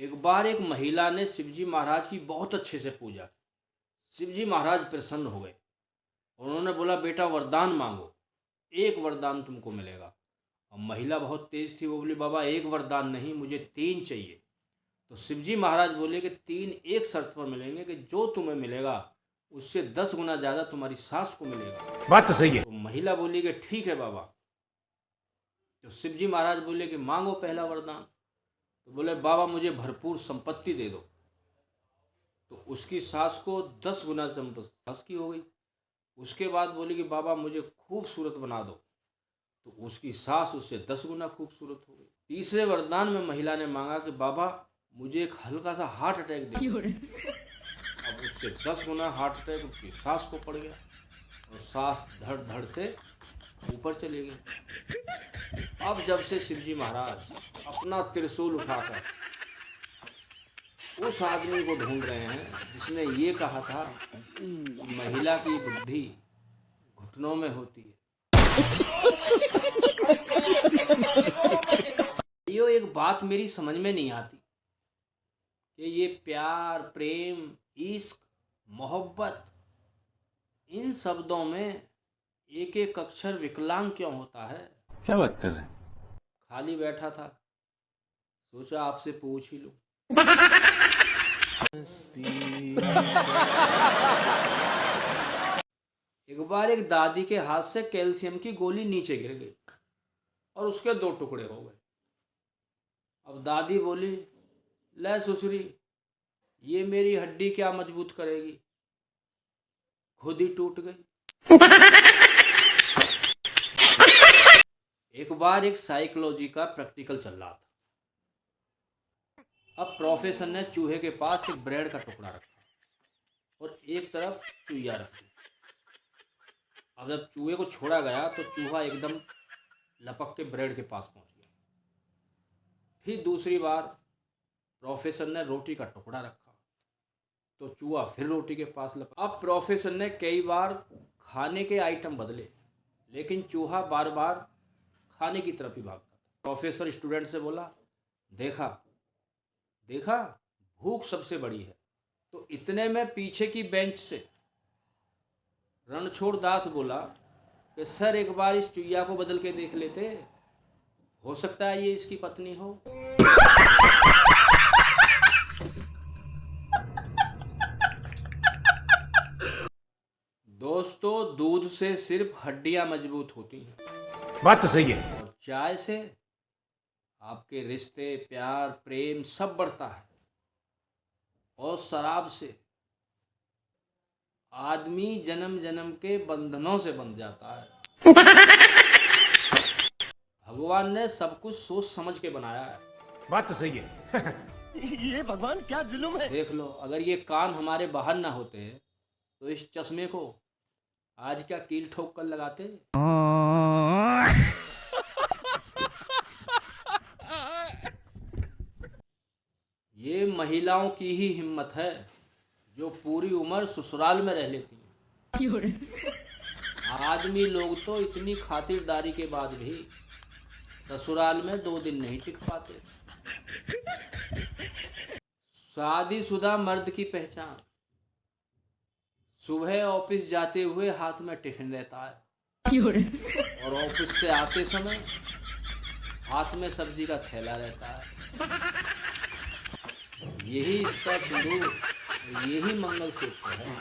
एक बार एक महिला ने शिवजी महाराज की बहुत अच्छे से पूजा की। शिवजी महाराज प्रसन्न हो गए। उन्होंने बोला, बेटा वरदान मांगो, एक वरदान तुमको मिलेगा। अब महिला बहुत तेज थी, वो बोली, बाबा एक वरदान नहीं, मुझे 3 चाहिए। तो शिवजी महाराज बोले कि 3 एक शर्त पर मिलेंगे कि जो तुम्हें मिलेगा उससे 10 गुना ज़्यादा तुम्हारी सास को मिलेगा। बात तो सही है। तो महिला बोली कि ठीक है बाबा। तो शिवजी महाराज बोले कि मांगो पहला वरदान। तो बोले, बाबा मुझे भरपूर संपत्ति दे दो। तो उसकी सास को 10 गुना सास की हो गई। उसके बाद बोली कि बाबा मुझे खूबसूरत बना दो। तो उसकी सास उससे 10 गुना खूबसूरत हो गई। तीसरे वरदान में महिला ने मांगा कि बाबा मुझे एक हल्का सा हार्ट अटैक दे दो। अब उससे 10 गुना हार्ट अटैक उसकी सास को पड़ गया और सास धड़ धड़ से ऊपर चले गई। अब जब से शिवजी महाराज अपना त्रिशूल उठाकर उस आदमी को ढूंढ रहे हैं जिसने ये कहा था कि महिला की बुद्धि घुटनों में होती है। यो एक बात मेरी समझ में नहीं आती कि ये प्यार, प्रेम, इश्क, मोहब्बत, इन शब्दों में एक एक अक्षर विकलांग क्यों होता है। क्या बात कर रहे हैं? खाली बैठा था, सोचा आपसे पूछ ही लूं। एक बार एक दादी के हाथ से कैल्शियम की गोली नीचे गिर गई और उसके 2 टुकड़े हो गए। अब दादी बोली, ले ससुरी, ये मेरी हड्डी क्या मजबूत करेगी, खुद ही टूट गई। एक बार एक साइकोलॉजी का प्रैक्टिकल चल रहा था। अब प्रोफेसर ने चूहे के पास एक ब्रेड का टुकड़ा रखा और एक तरफ चूहिया रखी। अब जब चूहे को छोड़ा गया तो चूहा एकदम लपक के ब्रेड के पास पहुंच गया। फिर दूसरी बार प्रोफेसर ने रोटी का टुकड़ा रखा तो चूहा फिर रोटी के पास लपक। अब प्रोफेसर ने कई बार खाने के आइटम बदले, लेकिन चूहा बार बार खाने की तरफ ही भागता था। प्रोफेसर स्टूडेंट से बोला, देखा देखा, भूख सबसे बड़ी है। तो इतने में पीछे की बेंच से रणछोड़ दास बोला कि सर एक बार इस चुईया को बदल के देख लेते, हो सकता है ये इसकी पत्नी हो। दोस्तों, दूध से सिर्फ हड्डियां मजबूत होती हैं, बात तो सही है। और चाय से आपके रिश्ते, प्यार, प्रेम सब बढ़ता है। और शराब से आदमी जन्म जन्म के बंधनों से बंध जाता है। भगवान ने सब कुछ सोच समझ के बनाया है। बात तो सही है। ये भगवान क्या जुल्म है। देख लो, अगर ये कान हमारे बाहर ना होते तो इस चश्मे को आज क्या कील ठोक कर लगाते। ये महिलाओं की ही हिम्मत है जो पूरी उम्र ससुराल में रह लेती हैं। आदमी लोग तो इतनी खातिरदारी के बाद भी ससुराल में 2 दिन नहीं टिक पाते। शादीशुदा मर्द की पहचान, सुबह ऑफिस जाते हुए हाथ में टिफिन रहता है और ऑफिस से आते समय हाथ में सब्जी का थैला रहता है। यही इसका सिंदूर, यही मंगलसूत्र है।